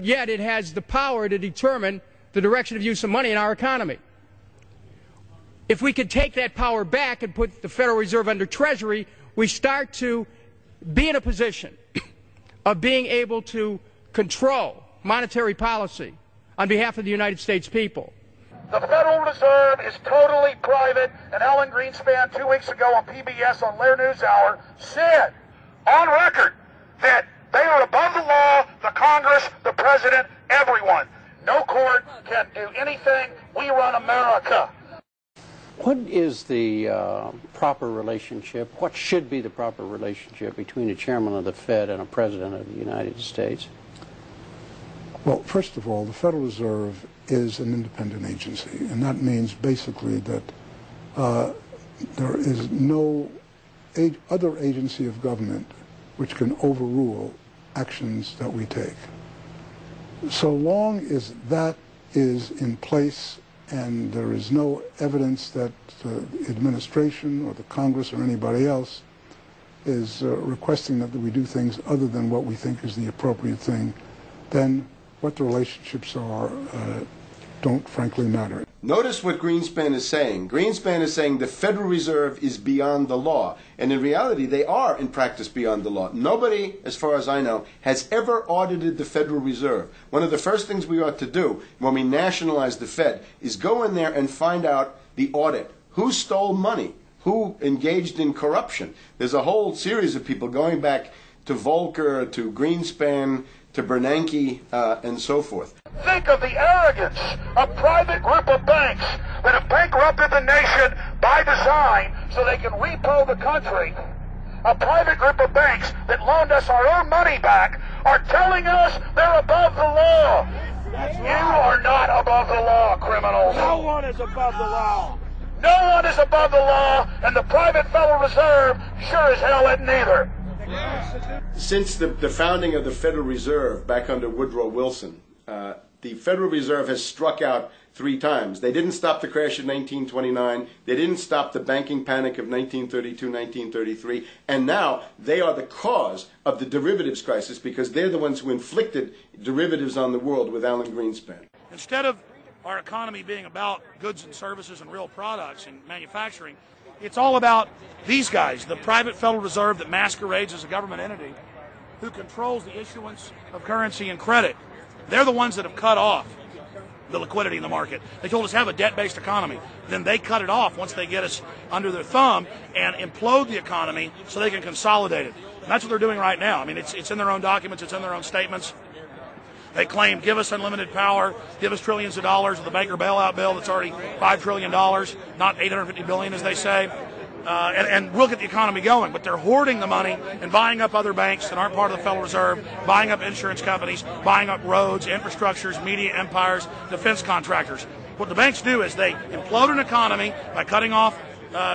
Yet it has the power to determine the direction of use of money in our economy. If we could take that power back and put the Federal Reserve under Treasury, we start to be in a position of being able to control monetary policy on behalf of the United States people. The Federal Reserve is totally private, and Alan Greenspan 2 weeks ago on PBS on Lair NewsHour said on record that they are above the law, the Congress, the President, everyone. No court can do anything. We run America. What is the proper relationship, what should be the proper relationship between a chairman of the Fed and a president of the United States? Well, first of all, the Federal Reserve is an independent agency, and that means basically that there is no other agency of government which can overrule actions that we take. So long as that is in place and there is no evidence that the administration or the Congress or anybody else is requesting that we do things other than what we think is the appropriate thing, then what the relationships are don't frankly matter. Notice what Greenspan is saying. Greenspan is saying the Federal Reserve is beyond the law. And in reality, they are in practice beyond the law. Nobody, as far as I know, has ever audited the Federal Reserve. One of the first things we ought to do when we nationalize the Fed is go in there and find out the audit. Who stole money? Who engaged in corruption? There's a whole series of people going back to Volcker, to Greenspan, to Bernanke, and so forth. Think of the arrogance of private group of banks that have bankrupted the nation by design so they can repo the country. A private group of banks that loaned us our own money back are telling us they're above the law. You are not above the law, criminals. No one is above the law. No one is above the law, and the private Federal Reserve sure as hell isn't either. Since the founding of the Federal Reserve back under Woodrow Wilson, the Federal Reserve has struck out 3 times. They didn't stop the crash of 1929. They didn't stop the banking panic of 1932, 1933. And now they are the cause of the derivatives crisis because they're the ones who inflicted derivatives on the world with Alan Greenspan. Instead of our economy being about goods and services and real products and manufacturing, it's all about these guys, the private Federal Reserve that masquerades as a government entity who controls the issuance of currency and credit. They're the ones that have cut off the liquidity in the market. They told us have a debt-based economy. Then they cut it off once they get us under their thumb and implode the economy so they can consolidate it. And that's what they're doing right now. I mean, it's in their own documents. It's in their own statements. They claim, give us unlimited power, give us trillions of dollars of the Baker bailout bill that's already $5 trillion, not $850 billion as they say. And we'll get the economy going, but they're hoarding the money and buying up other banks that aren't part of the Federal Reserve, buying up insurance companies, buying up roads, infrastructures, media empires, defense contractors. What the banks do is they implode an economy by cutting off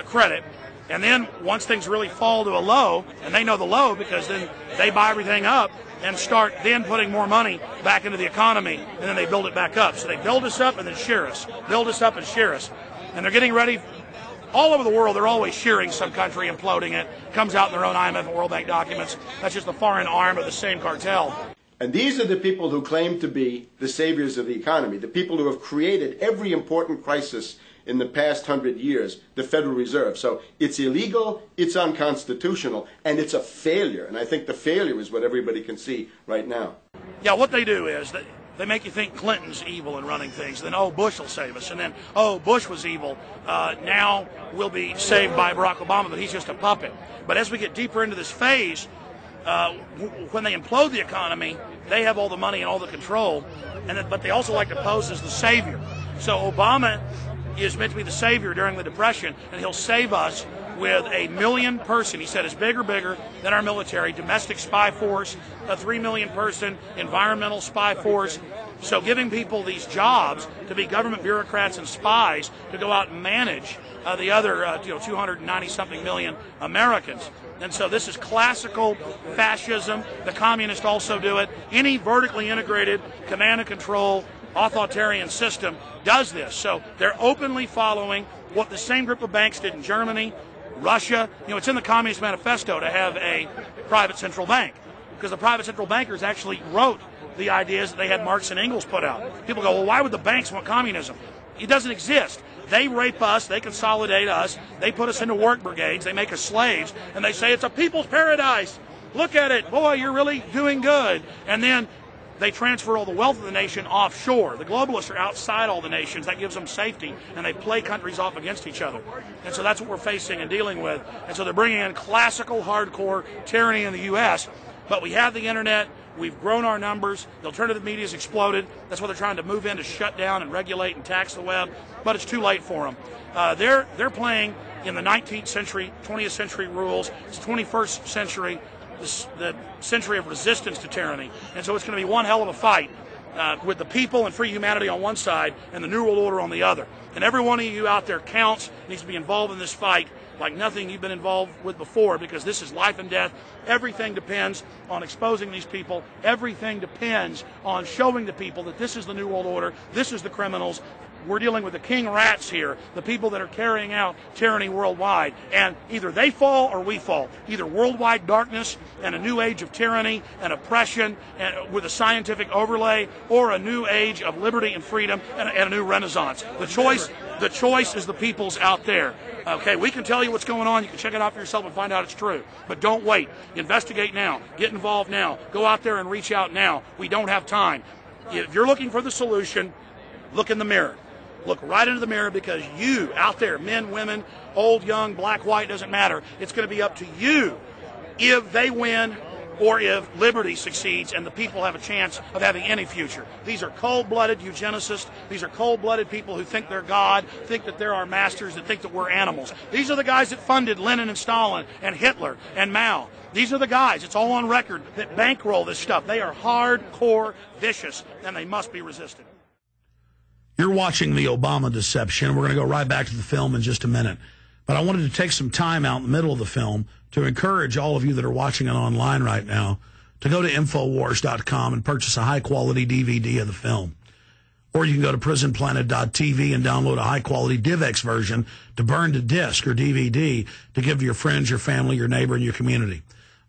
credit, and then once things really fall to a low, and they know the low because then they buy everything up and start then putting more money back into the economy, and then they build it back up. So they build us up and then shear us, build us up and shear us. And they're getting ready. All over the world, they're always shearing some country, imploding it. Comes out in their own IMF and World Bank documents. That's just the foreign arm of the same cartel. And these are the people who claim to be the saviors of the economy, the people who have created every important crisis in the past 100 years, the Federal Reserve. So it's illegal, it's unconstitutional, and it's a failure. And I think the failure is what everybody can see right now. Yeah, what they do is they make you think Clinton's evil in running things. Then, oh, Bush will save us. And then, oh, Bush was evil. Now we'll be saved by Barack Obama, but he's just a puppet. But as we get deeper into this phase, when they implode the economy, they have all the money and all the control. But they also like to pose as the savior. So Obama is meant to be the savior during the Depression, and he'll save us with a 1 million person, he said, is bigger than our military, domestic spy force, a 3 million person environmental spy force. So giving people these jobs to be government bureaucrats and spies to go out and manage the other 290-something million Americans. And so this is classical fascism. The communists also do it. Any vertically integrated command and control authoritarian system does this. So they're openly following what the same group of banks did in Germany, Russia. It's in the Communist Manifesto to have a private central bank, because the private central bankers actually wrote the ideas that they had Marx and Engels put out. People go, well, why would the banks want communism? It doesn't exist. They rape us, they consolidate us, they put us into work brigades, they make us slaves, and they say it's a people's paradise. Look at it. Boy, you're really doing good. And then they transfer all the wealth of the nation offshore. The globalists are outside all the nations. That gives them safety, and they play countries off against each other. And so that's what we're facing and dealing with. And so they're bringing in classical, hardcore tyranny in the U.S., but we have the internet. We've grown our numbers. The alternative media has exploded. That's why they're trying to move in to shut down and regulate and tax the web, but it's too late for them. They're playing in the 19th century, 20th century rules. It's 21st century, the century of resistance to tyranny. And so it's going to be one hell of a fight with the people and free humanity on one side and the New World Order on the other. And every one of you out there counts, needs to be involved in this fight like nothing you've been involved with before, because this is life and death. Everything depends on exposing these people. Everything depends on showing the people that this is the New World Order, this is the criminals. We're dealing with the king rats here, the people that are carrying out tyranny worldwide. And either they fall or we fall. Either worldwide darkness and a new age of tyranny and oppression and with a scientific overlay, or a new age of liberty and freedom and a new renaissance. The choice is the people's out there. Okay, we can tell you what's going on. You can check it out for yourself and find out it's true. But don't wait. Investigate now. Get involved now. Go out there and reach out now. We don't have time. If you're looking for the solution, look in the mirror. Look right into the mirror, because you out there, men, women, old, young, black, white, doesn't matter. It's going to be up to you if they win or if liberty succeeds and the people have a chance of having any future. These are cold-blooded eugenicists. These are cold-blooded people who think they're God, think that they're our masters, that think that we're animals. These are the guys that funded Lenin and Stalin and Hitler and Mao. These are the guys, it's all on record, that bankroll this stuff. They are hardcore vicious, and they must be resisted. You're watching the Obama Deception. We're going to go right back to the film in just a minute. But I wanted to take some time out in the middle of the film to encourage all of you that are watching it online right now to go to Infowars.com and purchase a high-quality DVD of the film. Or you can go to PrisonPlanet.tv and download a high-quality DivX version to burn to disc or DVD to give to your friends, your family, your neighbor, and your community.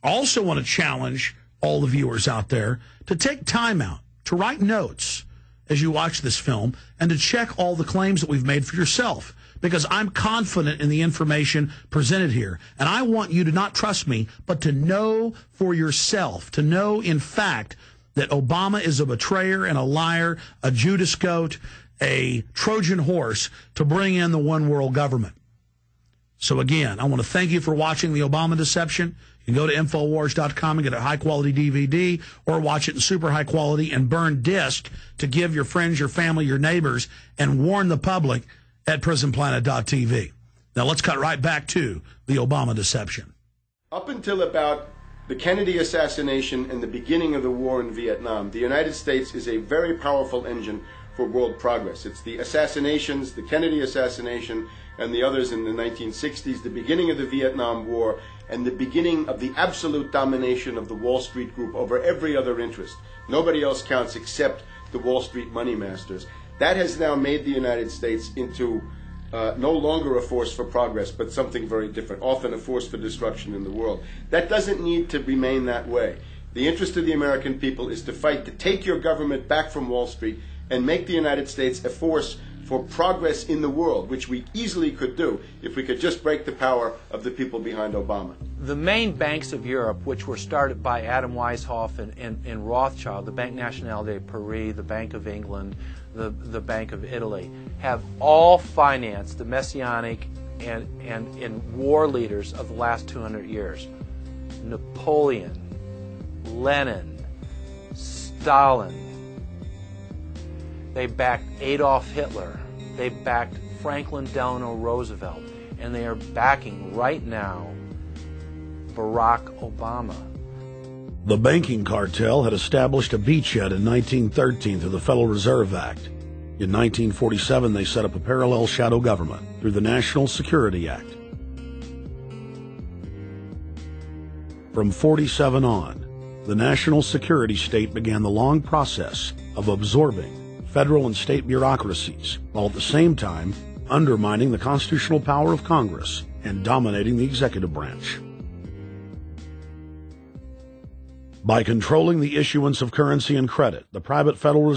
I also want to challenge all the viewers out there to take time out, to write notes as you watch this film, and to check all the claims that we've made for yourself, because I'm confident in the information presented here. And I want you to not trust me, but to know for yourself, to know in fact that Obama is a betrayer and a liar, a Judas goat, a Trojan horse to bring in the one world government. So again, I want to thank you for watching the Obama Deception. You can go to Infowars.com and get a high-quality DVD, or watch it in super high quality and burn disc to give your friends, your family, your neighbors, and warn the public at PrisonPlanet.tv. Now let's cut right back to the Obama Deception. Up until about the Kennedy assassination and the beginning of the war in Vietnam, the United States is a very powerful engine for world progress. It's the assassinations, the Kennedy assassination, and the others in the 1960s, the beginning of the Vietnam War, and the beginning of the absolute domination of the Wall Street Group over every other interest. Nobody else counts except the Wall Street money masters. That has now made the United States into no longer a force for progress, but something very different, often a force for destruction in the world. That doesn't need to remain that way. The interest of the American people is to fight to take your government back from Wall Street and make the United States a force for progress in the world, which we easily could do if we could just break the power of the people behind Obama. The main banks of Europe, which were started by Adam Weishaupt and Rothschild, the Banque Nationale de Paris, the Bank of England, the Bank of Italy, have all financed the messianic and war leaders of the last 200 years. Napoleon, Lenin, Stalin. They backed Adolf Hitler. They backed Franklin Delano Roosevelt. And they are backing right now Barack Obama. The banking cartel had established a beachhead in 1913 through the Federal Reserve Act. In 1947, they set up a parallel shadow government through the National Security Act. From 47 on, the national security state began the long process of absorbing federal and state bureaucracies, while at the same time undermining the constitutional power of Congress and dominating the executive branch. By controlling the issuance of currency and credit, the private Federal